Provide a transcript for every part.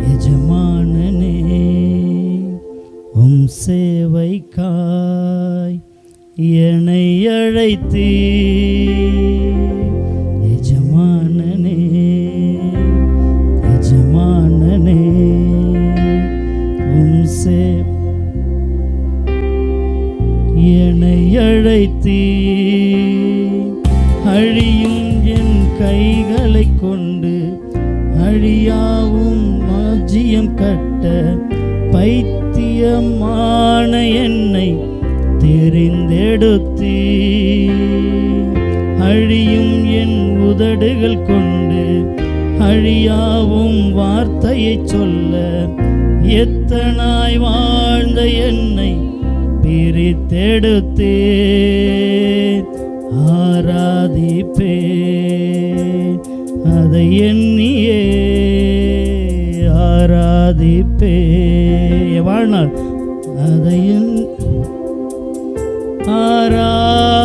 எஜமானனே உம் சேவைக்காய் என்னை அழைத்தீ. எஜமானனே எஜமானனே உம் என்னை அழைத்தீ. அழியும் என் கைகளை கொண்டு அழியாவும் ராஜ்யம் கட்ட பைத்தியமான என்னை தெரிந்தெடுத்தீ. அழியும் என் உதடுகள் கொண்டு அழியாவும் வார்த்தையை சொல்ல எத்தனாய் வாழ்ந்த என்னை பிரித்தெடுத்தே. ஆராதிப்பே அதை எண்ணியே ஆராதிப்பே. வாழ்நாள் அதை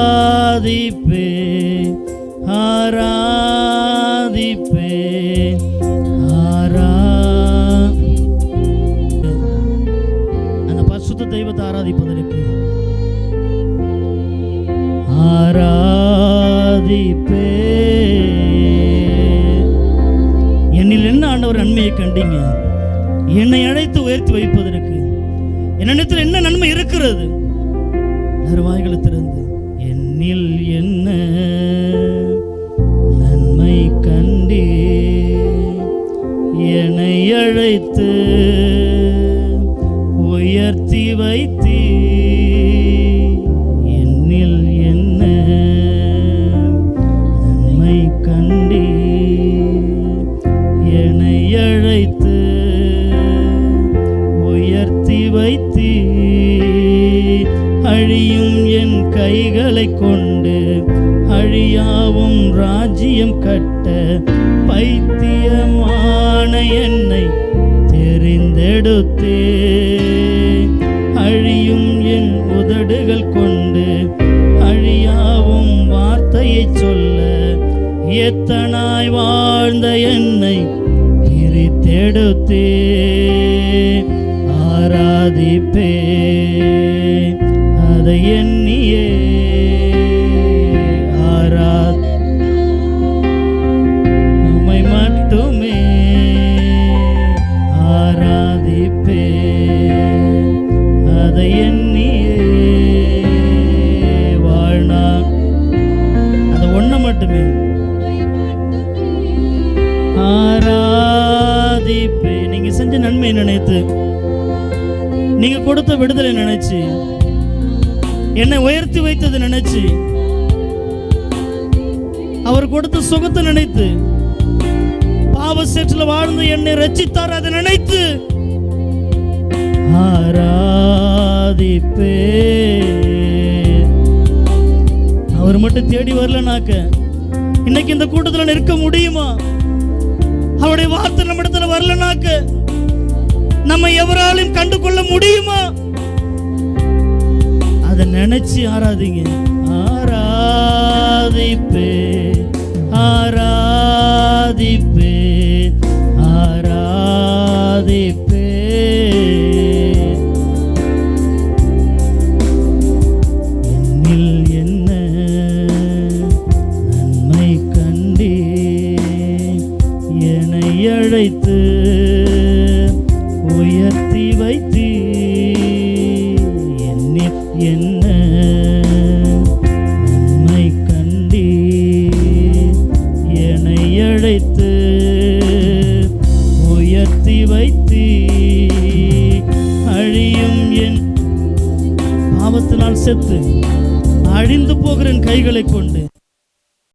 ஆராதிப்பே ஆராதிப்பே அந்த பரிசுத்த தெய்வத்தை ஆராதிப்பதற்கு ஆராதிப்பே. என்னில் என்ன ஆண்டவர் நன்மையை கண்டீங்க? என்னை அழைத்து உயர்த்தி வைப்பதற்கு என்னிடத்தில் என்ன நன்மை இருக்கிறது? வாய்களை திறந்து என்னில் என்ன நன்மை கண்டே என்னை அழைத்து உயர்த்தி வைத்தீ. என்னில் என்ன நன்மை கண்டே என்னை அழைத்து உயர்த்தி வைத்தீ. அழியும் என் கைகளை கொண்டு அழியாவும் ராஜ்யம் கட்ட பைத்தியமான என்னை தெரிந்தெடுத்தே. அழியும் என் உதடுகள் கொண்டு அழியாவும் வார்த்தையை சொல்ல எத்தனாய் வாழ்ந்த என்னை பிரித்தெடுத்தே. ஆராதிப்பே அதை எண்ணியே நம்மை மட்டுமே ஆராதிப்பே அதை எண்ணியே. வாழ்நாள் அதை ஒன்றை மட்டுமே ஆராதிப்பே. நீங்க செஞ்ச நன்மை நினைத்து, நீங்க கொடுத்த விடுதலை நினைச்சு, என்னை உயர்த்தி வைத்தது நினைச்சு, அவர் கொடுத்த சுகத்தை நினைத்து, பாவ சேற்றில் வாழ்ந்து என்னை ரட்சித்தார் அதை நினைத்து ஆராதிப்பே. அவர் மட்டும் தேடி வரலனாக்க இன்னைக்கு இந்த கூட்டத்தில் நிற்க முடியுமா? அவருடைய வார்த்தை நம்ம இடத்துல வரலனாக்க நம்ம எவராலும் கண்டு கொள்ள முடியுமா? அதை நினைச்சு ஆராதிங்க. ஆராதிப்பே ஆராதிப்பே ஆராதிப்பே. என்னில் என்ன நன்மை கண்டே என்னை அழைத்து உயர்த்தி வைத்தீ. என்னில் என்ன நன்மை கண்டே என்னை அழைத்து உயர்த்தி வைத்தீ. அழியும் என் பாவத்தினால் செத்து அழிந்து போகிற கைகளை கொண்டு